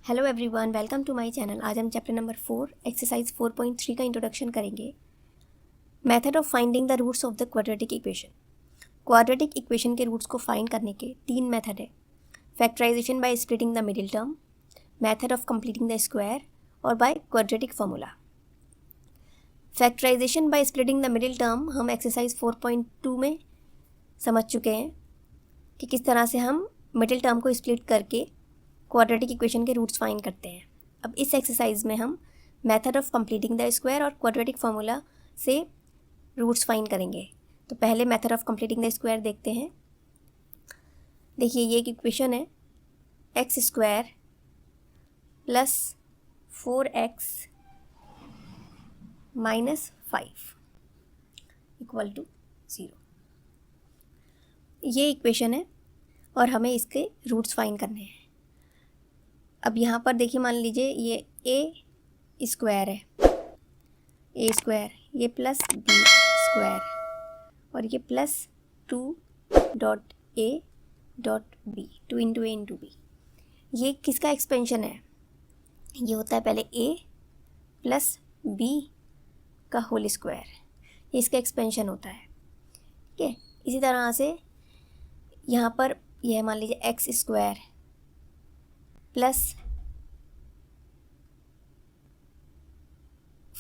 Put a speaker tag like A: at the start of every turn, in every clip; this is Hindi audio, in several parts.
A: Hello everyone, welcome to my channel. आज हम चैप्टर नंबर 4 एक्सरसाइज 4.3 का इंट्रोडक्शन करेंगे। Method of finding the roots of the quadratic equation. Quadratic equation के रूट्स को फाइंड करने के 3 मेथड है। Factorisation by splitting the middle term, method of completing the square और by quadratic formula. Factorisation by splitting the middle term हम एक्सरसाइज 4.2 में समझ चुके हैं कि किस तरह से हम मिडिल टर्म को स्प्लिट करके क्वाड्रेटिक इक्वेशन के रूट्स फाइंड करते हैं। अब इस एक्सरसाइज में हम method of completing the square और क्वाड्रेटिक फार्मूला से रूट्स फाइंड करेंगे। तो पहले method of completing the square देखते हैं। देखिए, ये एक इक्वेशन है, x square plus 4x minus 5 equal to 0। ये इक्वेशन है और हमें इसके रूट्स फाइंड करने हैं। अब यहाँ पर देखिए, मान लीजिए ये ए स्क्वायर है, ए स्क्वायर, ये प्लस बी स्क्वायर और ये plus 2.a dot b, 2 into a into b. ये किसका एक्सपेंशन है? ये होता है पहले a प्लस b का होल स्क्वायर, ये इसका एक्सपेंशन होता है। ठीक है, इसी तरह से यहाँ पर यह मान लीजिए एक्स स्क्वायर प्लस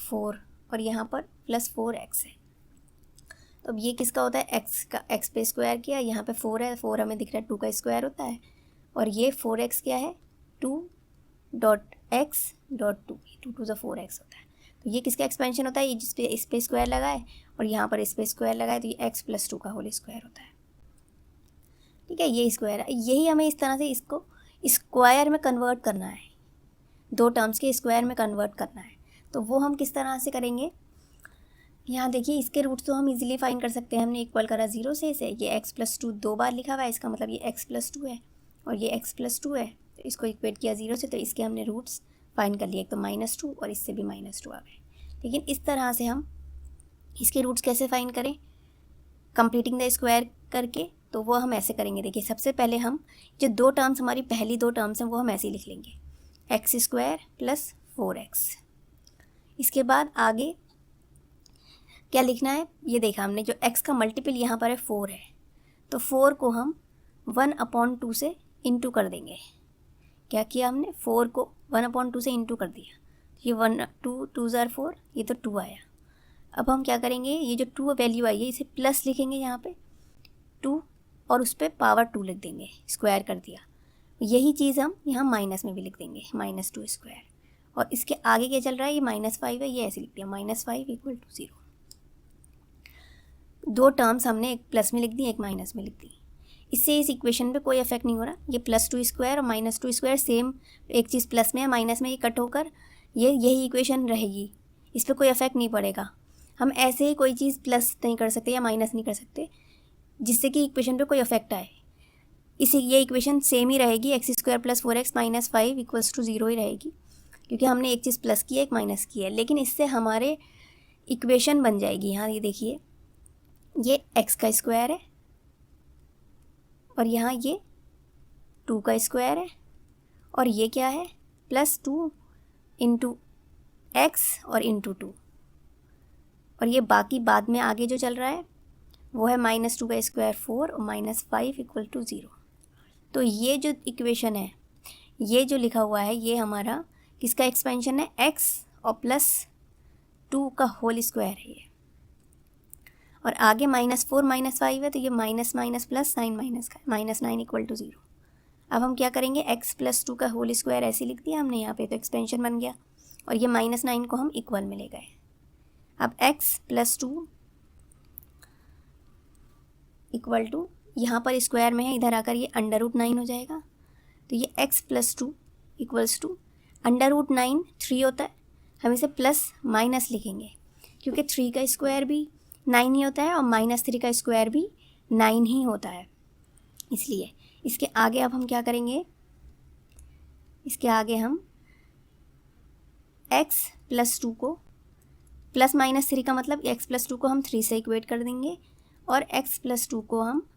A: 4 और यहाँ पर प्लस 4x है। तो अब ये किसका होता है? x का, x पे स्क्वायर किया, यहाँ पे 4 है, 4 हमें दिख रहा है 2 का स्क्वायर होता है, और ये 4x क्या है? 2.x.2, 2 टू द 4x होता है। तो ये किसका एक्सपेंशन होता है? ये जिस पे इस पे स्क्वायर लगाए और यहाँ पर इस पे स्क्वायर लगाए, तो ये x प्लस 2 का होल स्क्वायर होता है। ठीक है, ये स्क्वायर है। यही हमें इस तरह से इसको स्क्वायर में कन्वर्ट करना है, दो टर्म्स के स्क्वायर में कन्वर्ट करना है। तो वो हम किस तरह से करेंगे? यहाँ देखिए, इसके रूट्स तो हम इजीली फाइंड कर सकते हैं। हमने इक्वल करा 0 से इसे, ये x प्लस 2 2 बार लिखा हुआ है, इसका मतलब ये x प्लस 2 है और ये x प्लस 2 है। तो इसको इक्वेट किया 0 से, तो इसके हमने रूट्स फाइंड कर लिए। एक तो -2 और इससे भी -2 आ गए। लेकिन इस तरह से हम इसके रूट्स कैसे फाइंड करें? कंप्लीटिंग द स्क्वायर करके। तो वो हम ऐसे करेंगे। देखिए, सबसे पहले हम जो दो टर्म्स, हमारी पहली दो टर्म्स हैं, वो हम ऐसे ही लिख लेंगे, एक्स स्क्वायर प्लस 4x। इसके बाद आगे क्या लिखना है ये देखा हमने, जो x का मल्टीपल यहाँ पर है 4 है, तो 4 को हम 1/2 से इंटू कर देंगे। क्या किया हमने? 4 को 1/2 से इंटू कर दिया। ये 1 2 2 ज़ार 4, ये तो 2 आया। अब हम क्या करेंगे? ये जो 2 वैल्यू आई है, इसे प्लस लिखेंगे यहाँ पे 2 और उस पर पावर 2 लिख देंगे, स्क्वायर कर दिया। यही चीज़ हम यहाँ माइनस में भी लिख देंगे, -2 स्क्वायर। और इसके आगे क्या चल रहा है? ये -5 है, ये ऐसे लिख दिया, -5 इक्वल टू 0। दो टर्म्स हमने एक प्लस में लिख दी, एक माइनस में लिख दी। इससे इस इक्वेशन पे कोई इफेक्ट नहीं हो रहा। ये +2 स्क्वायर और -2 स्क्वायर सेम, एक चीज़ प्लस में है, माइनस में, ये कट होकर यही इक्वेशन रहेगी, इस पर कोई इफेक्ट नहीं पड़ेगा। हम ऐसे ही कोई चीज़ प्लस नहीं कर सकते या माइनस नहीं कर सकते जिससे कि इक्वेशन पे कोई इफेक्ट आए। ये इक्वेशन सेम ही रहेगी, x square plus 4x minus 5 equals to 0 ही रहेगी, क्योंकि हमने एक चीज़ प्लस की है, एक माइनस की है। लेकिन इससे हमारे इक्वेशन बन जाएगी। यहाँ ये देखिए, ये x का स्क्वायर है और यहाँ ये 2 का स्क्वायर है और ये क्या है? +2 इंटू एक्स और इंटू 2, और ये बाकी बाद में आगे जो चल रहा है वो है -2 का स्क्वायर 4 और -5 इक्वल टू 0। तो ये जो इक्वेशन है, ये जो लिखा हुआ है, ये हमारा किसका एक्सपेंशन है? x और +2 का होल स्क्वायर है ये। और आगे -4 -5 है, तो ये minus minus plus sign minus का, -9 इक्वल टू 0। अब हम क्या करेंगे? x प्लस 2 का होल स्क्वायर ऐसे लिख दिया हमने यहाँ पे, तो एक्सपेंशन बन गया, और ये -9 को हम इक्वल में ले गए। अब x प्लस 2 इक्वल टू, यहाँ पर स्क्वायर में है, इधर आकर ये √9 हो जाएगा। तो ये x प्लस 2 इक्वल्स टू √9 3 होता है, हम इसे प्लस माइनस लिखेंगे, क्योंकि 3 का स्क्वायर भी 9 ही होता है और -3 का स्क्वायर भी 9 ही होता है। इसलिए इसके आगे अब हम क्या करेंगे? इसके आगे हम x प्लस 2 को, प्लस -3 का मतलब x प्लस 2 को हम 3 से इक्वेट कर देंगे और x प्लस 2 को हम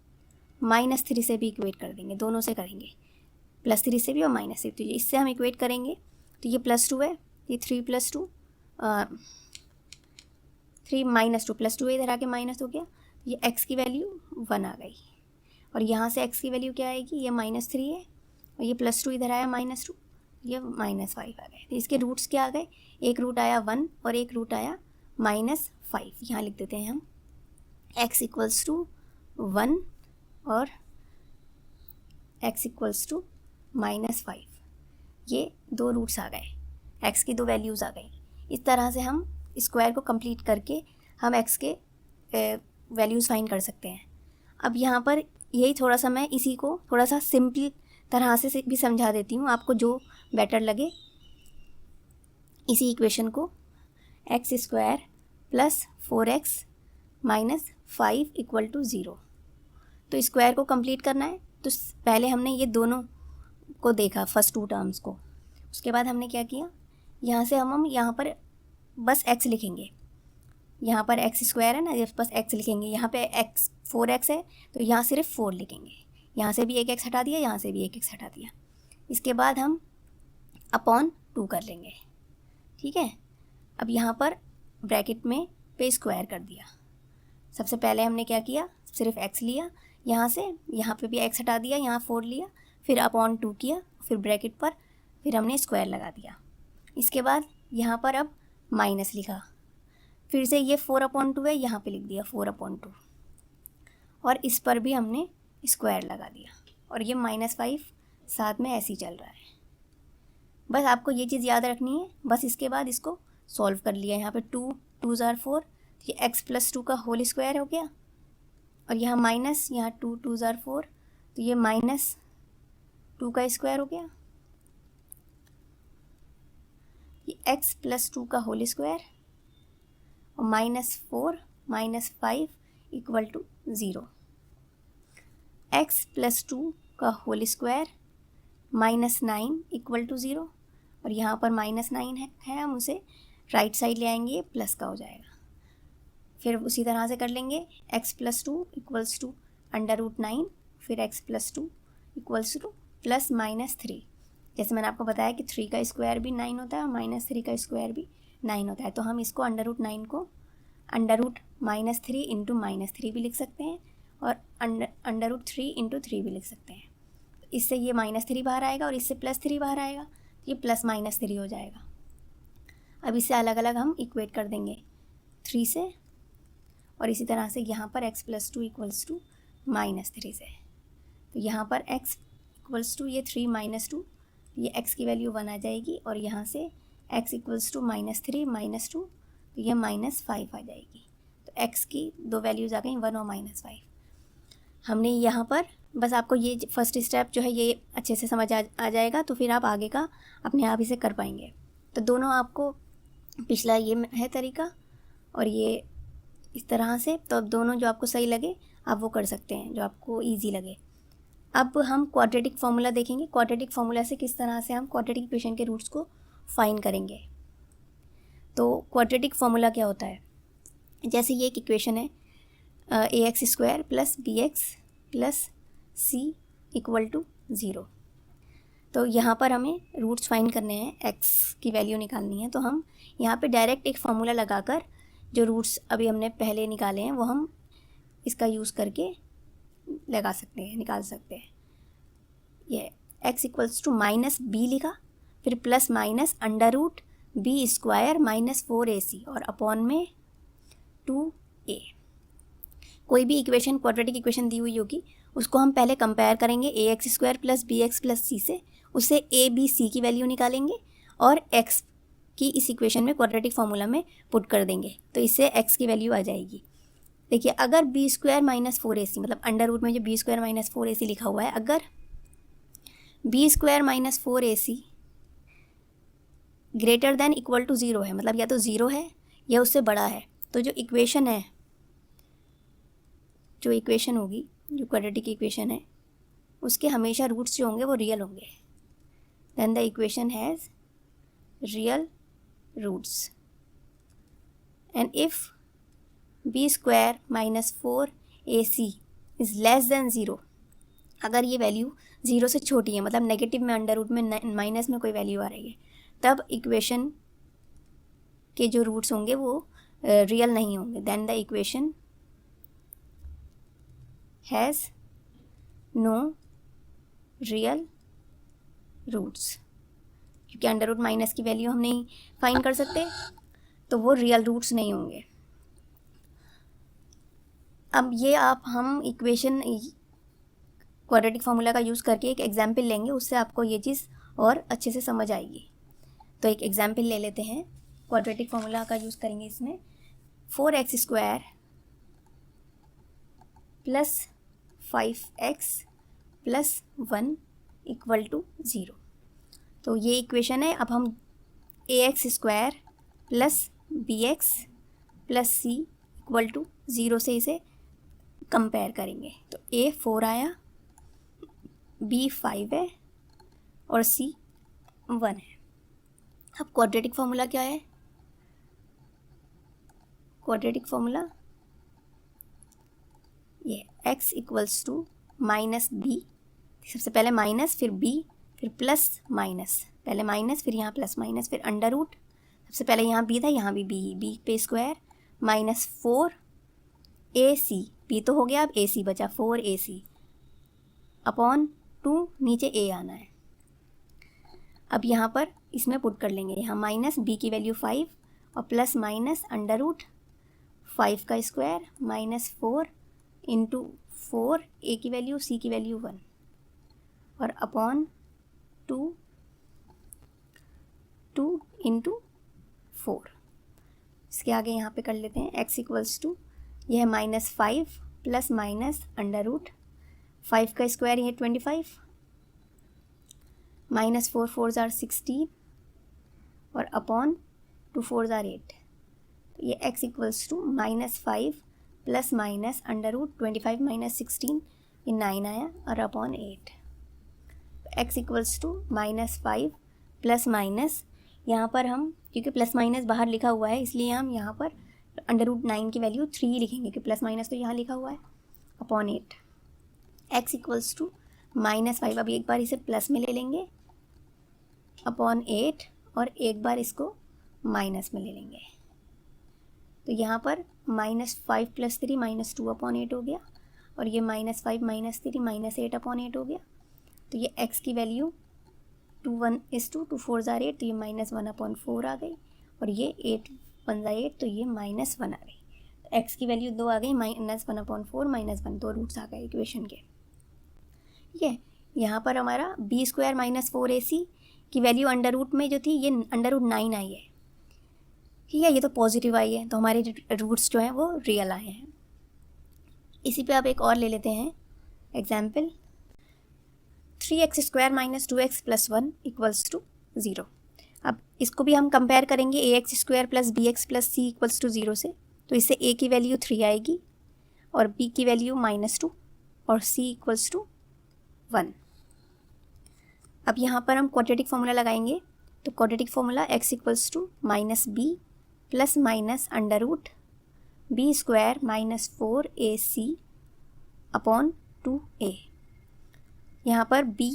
A: -3 से भी इक्वेट कर देंगे, दोनों से करेंगे। +3 से भी और -3, तो इससे हम इक्वेट करेंगे तो ये +2 है, ये 3 + 2 3 -2 +2 इधर आके माइनस हो गया, ये x की वैल्यू 1 आ गई, और यहाँ से x की वैल्यू क्या आएगी, ये -3 है, और ये +2 इधर आया -2, ये -5 आ गए। तो इसके रूट्स क्या आ गए, एक रूट आया 1 और एक रूट आया -5। यहाँ लिख देते हैं हम x = 1 और x = -5, ये दो रूट्स आ गए, x की दो वैल्यूज़ आ गई। इस तरह से हम स्क्वायर को कंप्लीट करके हम x के वैल्यूज़ फाइंड कर सकते हैं। अब यहाँ पर यही थोड़ा सा मैं इसी को थोड़ा सा सिंपल तरह से भी समझा देती हूँ, आपको जो बेटर लगे। इसी इक्वेशन को x² + 4x - 5 = 0, तो स्क्वायर को कंप्लीट करना है, तो पहले हमने ये दोनों को देखा, फर्स्ट टू टर्म्स को। उसके बाद हमने क्या किया, यहाँ से हम यहाँ पर बस x लिखेंगे, यहाँ पर x² है ना, बस x लिखेंगे। यहाँ पे x 4x है तो यहाँ सिर्फ 4 लिखेंगे, यहाँ से भी एक x हटा दिया, यहाँ से भी एक x हटा दिया। इसके बाद हम अपॉन 2 कर लेंगे, ठीक है। अब यहाँ पर ब्रैकेट में पे स्क्वायर कर दिया। सबसे पहले हमने क्या किया, सिर्फ x लिया, यहाँ से यहाँ पे भी x हटा दिया, यहाँ 4 लिया, फिर अपॉन 2 किया, फिर ब्रैकेट पर फिर हमने स्क्वायर लगा दिया। इसके बाद यहाँ पर अब माइनस लिखा, फिर से ये 4/2 है, यहाँ पे लिख दिया 4/2, और इस पर भी हमने स्क्वायर लगा दिया, और ये -5 साथ में ऐसे ही चल रहा है। बस आपको ये चीज़ याद रखनी है। बस इसके बाद इसको सॉल्व कर लिया, यहाँ पे 2 2 * 4, ये x + 2 का होल स्क्वायर हो गया, और यहाँ माइनस, यहाँ 2 2 * 4, तो ये -2 का स्क्वायर हो गया, ये x + 2 का होल स्क्वायर, और -4 - 5 = 0, x + 2 का होल स्क्वायर -9 = 0, और यहाँ पर -9 है, हम उसे राइट साइड ले आएंगे, प्लस का हो जाएगा। फिर उसी तरह से कर लेंगे, x + 2 = √9, फिर x + 2 = +-3। जैसे मैंने आपको बताया कि 3 का स्क्वायर भी 9 होता है और -3 का स्क्वायर भी 9 होता है, तो हम इसको √9 को √-3 × -3 भी लिख सकते हैं, और √3 × 3 भी लिख सकते हैं। इससे ये -3 बाहर आएगा और इससे +3 बाहर आएगा, तो ये +-3 हो जाएगा। अब इसे अलग अलग हम इक्वेट कर देंगे 3 से, और इसी तरह से यहाँ पर x + 2 = -3 से, तो यहाँ पर x = ये 3 - 2, ये x की वैल्यू 1 आ जाएगी, और यहाँ से x = -3 - 2, तो ये -5 आ जाएगी। तो x की दो वैल्यूज़ आ गई, 1 और -5। हमने यहाँ पर बस आपको ये फर्स्ट स्टेप जो है ये अच्छे से समझ आ जाएगा, तो फिर आप आगे का अपने आप इसे कर पाएंगे। तो दोनों आपको, पिछला ये है तरीका और ये इस तरह से, तो अब दोनों जो आपको सही लगे आप वो कर सकते हैं, जो आपको ईजी लगे। अब हम क्वाड्रेटिक फार्मूला देखेंगे, क्वाड्रेटिक फार्मूला से किस तरह से हम क्वाड्रेटिक इक्वेशन के रूट्स को फाइंड करेंगे। तो क्वाड्रेटिक फार्मूला क्या होता है, जैसे ये एक इक्वेशन है ax² + bx + c = 0, तो यहाँ पर हमें रूट्स फाइंड करने हैं, x की वैल्यू निकालनी है। तो हम यहाँ पे डायरेक्ट एक फार्मूला लगाकर जो रूट्स अभी हमने पहले निकाले हैं वो हम इसका यूज़ करके लगा सकते हैं, निकाल सकते हैं। ये x = -b लिखा, फिर प्लस माइनस √b² - 4ac और अपॉन में 2a। कोई भी इक्वेशन, क्वाड्रेटिक इक्वेशन दी हुई होगी, उसको हम पहले कंपेयर करेंगे ax² + bx + c से, उससे a b c की वैल्यू निकालेंगे और x की इस इक्वेशन में क्वाड्रेटिक फार्मूला में पुट कर देंगे, तो इससे x की वैल्यू आ जाएगी। देखिए, अगर b² - 4ac, मतलब अंडर रूट में जो b² - 4ac लिखा हुआ है, अगर b² - 4ac greater than equal to 0 है, मतलब या तो 0 है या उससे बड़ा है, तो जो इक्वेशन है, जो इक्वेशन होगी, जो क्वाड्रेटिक इक्वेशन है, उसके हमेशा रूट्स जो होंगे वो रियल होंगे। Then the equation has real roots, and if b² - 4ac is less than 0, अगर ये वैल्यू 0 से छोटी है, मतलब नेगेटिव में, अंडर रूट में, माइनस में कोई वैल्यू आ रही है, तब इक्वेशन के जो रूट्स होंगे वो रियल नहीं होंगे। Then the equation has no real roots, क्योंकि अंडर रूट माइनस की वैल्यू हम नहीं फाइंड कर सकते, तो वो रियल रूट्स नहीं होंगे। अब ये हम इक्वेशन क्वाड्रेटिक फार्मूला का यूज़ करके एक एग्जाम्पल लेंगे, उससे आपको ये चीज़ और अच्छे से समझ आएगी। तो एक एग्जाम्पल ले लेते हैं, क्वाड्रेटिक फार्मूला का यूज़ करेंगे इसमें। 4x² plus 5x plus 1 equal to 0। तो ये इक्वेशन है। अब हम ax² plus bx plus c equal to 0 से इसे कंपेयर करेंगे। तो a 4 आया, b 5 है और c 1 है। अब क्वाड्रेटिक फार्मूला क्या है? क्वाड्रेटिक फार्मूला ये x equals to minus b, सबसे पहले माइनस फिर b फिर प्लस माइनस, पहले माइनस फिर यहाँ प्लस माइनस फिर अंडर रूट, सबसे पहले यहाँ b था यहाँ भी b पे स्क्वायर माइनस 4ac, b तो हो गया, अब ac बचा 4ac अपॉन 2, नीचे a आना है। अब यहाँ पर इसमें पुट कर लेंगे, यहाँ माइनस b की वैल्यू 5 और प्लस माइनस अंडर रूट 5 का स्क्वायर माइनस 4 इंटू 4, a की वैल्यू c की वैल्यू 1 और अपॉन 2 इंटू 4। इसके आगे यहाँ पे कर लेते हैं x इक्वल्स टू, यह है minus 5 plus minus under root 5 का स्क्वायर, ये 25 माइनस 4 4 आर 16 और अपॉन 2 4 आर 8। तो ये x equals to minus 5 plus minus under root 25 minus 16, ये 9 आया और upon 8। x equals to minus 5 plus minus, यहाँ पर हम क्योंकि प्लस माइनस बाहर लिखा हुआ है इसलिए हम यहाँ पर अंडर रूट 9 की वैल्यू 3 लिखेंगे, कि प्लस माइनस तो यहाँ लिखा हुआ है, upon 8। x equals to minus 5, अब एक बार इसे प्लस में ले लेंगे अपॉन 8 और एक बार इसको माइनस में ले लेंगे। तो यहाँ पर माइनस 5 प्लस 3 माइनस 2 अपॉन 8 हो गया और ये माइनस 5 माइनस 3 माइनस 8 अपॉन 8 हो गया। तो ये x की वैल्यू 2 1 is 2 2 4 आर 8, तो ये माइनस 1 अपॉन 4 आ गई और ये 8 1 8, तो ये माइनस 1 आ गई। तो x की वैल्यू 2 आ गई, माइनस 1 अपॉन 4 माइनस 1, 2 रूट्स आ गए इक्वेशन के। ठीक है, यहाँ पर हमारा b² माइनस 4ac की वैल्यू अंडर रूट में जो थी ये अंडर रूट 9 आई है। ठीक है, ये तो पॉजिटिव आई है, तो हमारे रूट्स जो हैं वो रियल आए हैं। इसी पे आप एक और ले लेते हैं example, 3x² minus 2x plus 1 equals to 0। अब इसको भी हम कंपेयर करेंगे ax² plus bx plus c equals to 0 से। तो इससे a की वैल्यू 3 आएगी और b की वैल्यू -2 और c इक्वल्स टू 1। अब यहाँ पर हम क्वाड्रेटिक फार्मूला लगाएंगे, तो quadratic formula x equals to minus b plus minus under root b² minus 4ac upon 2a। यहाँ पर b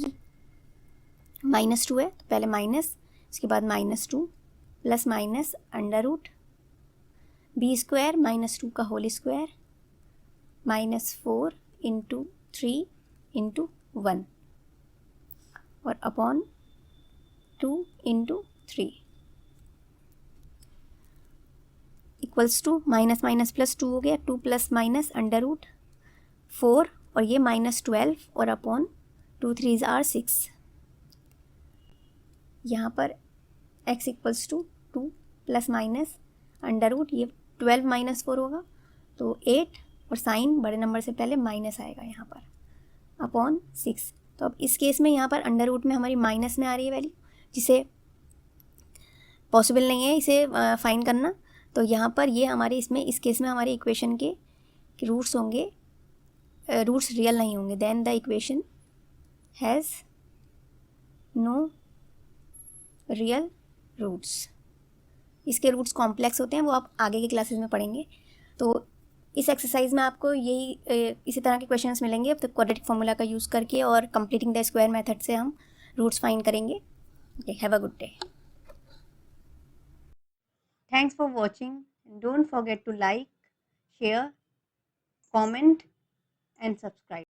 A: -2 है, तो पहले माइनस, इसके बाद -2 plus minus under root b² -2 का होल स्क्वायर -4 इंटू 3 इंटू 1 और upon 2 into 3 equals to minus minus plus 2 हो गया, 2 प्लस माइनस अंडर रूट 4 और ये -12 और अपॉन 2 3 आर 6। यहाँ पर x equals to 2 plus minus under root, ये 12 माइनस 4 होगा तो 8 और साइन बड़े नंबर से पहले माइनस आएगा यहाँ पर अपॉन 6। तो अब इस केस में यहाँ पर अंडर रूट में हमारी माइनस में आ रही है वैल्यू, जिसे पॉसिबल नहीं है इसे फाइंड करना। तो यहाँ पर ये हमारे इसमें इस केस में हमारे इक्वेशन के रूट्स होंगे, रूट्स रियल नहीं होंगे। Then the equation has no real roots. इसके रूट्स कॉम्प्लेक्स होते हैं, वो आप आगे के क्लासेस में पढ़ेंगे। तो इस एक्सरसाइज में आपको यही इसी तरह के क्वेश्चंस मिलेंगे। अब तो क्वाड्रेटिक फार्मूला का यूज़ करके और कंप्लीटिंग द स्क्वायर मेथड से हम रूट्स फाइंड करेंगे। Okay, have a good day. Thanks for watching. Don't forget to like, share, comment and subscribe.